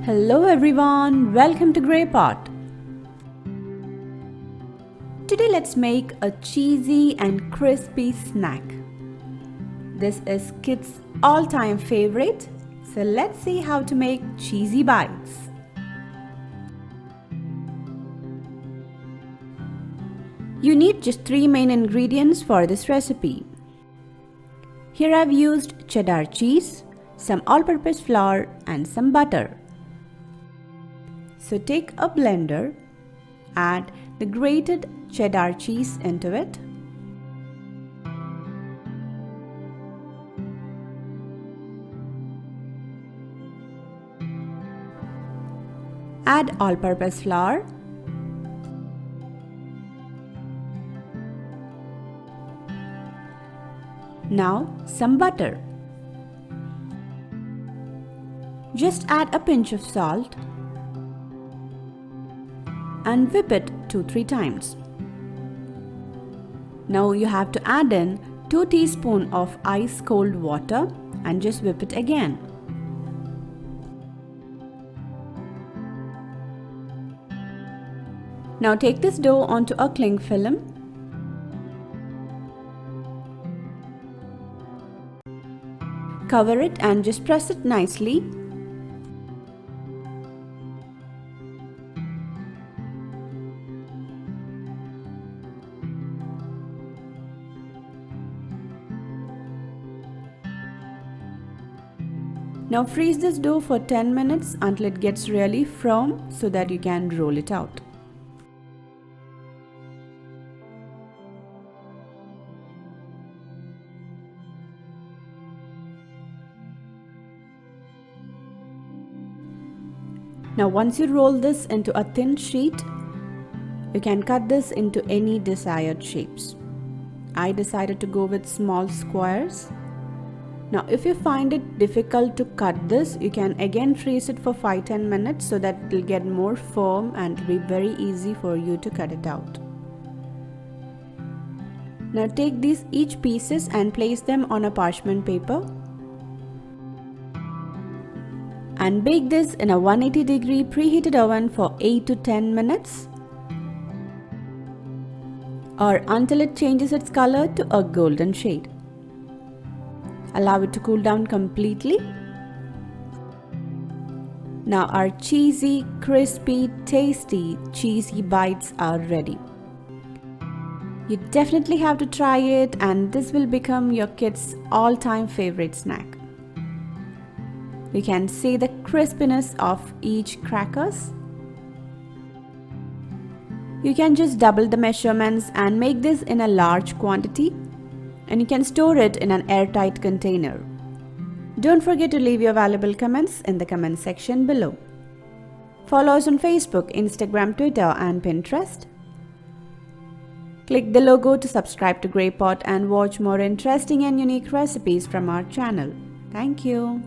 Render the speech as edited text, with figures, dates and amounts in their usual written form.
Hello everyone, welcome to Grey Pot. Today let's make a cheesy and crispy snack. This is kids' all-time favorite, so let's see how to make cheesy bites. You need just 3 main ingredients for this recipe. Here I've used cheddar cheese, some all-purpose flour and some butter. So take a blender, add the grated cheddar cheese into it. Add all-purpose flour. Now some butter. Just add a pinch of salt and whip it 2-3 times. Now you have to add in 2 teaspoons of ice cold water and just whip it again. Now take this dough onto a cling film. Cover it and just press it nicely. Now freeze this dough for 10 minutes until it gets really firm so that you can roll it out. Now once you roll this into a thin sheet, you can cut this into any desired shapes. I decided to go with small squares. Now if you find it difficult to cut this, you can again freeze it for 5-10 minutes so that it will get more firm and it will be very easy for you to cut it out. Now take these each pieces and place them on a parchment paper. And bake this in a 180-degree preheated oven for 8 to 10 minutes or until it changes its color to a golden shade. Allow it to cool down completely. Now our cheesy, crispy, tasty, cheesy bites are ready. You definitely have to try it and this will become your kids' all-time favorite snack. You can see the crispiness of each crackers. You can just double the measurements and make this in a large quantity. And you can store it in an airtight container. Don't forget to leave your valuable comments in the comment section below. Follow us on Facebook, Instagram, Twitter and Pinterest. Click the logo to subscribe to Grey Pot and watch more interesting and unique recipes from our channel. Thank you.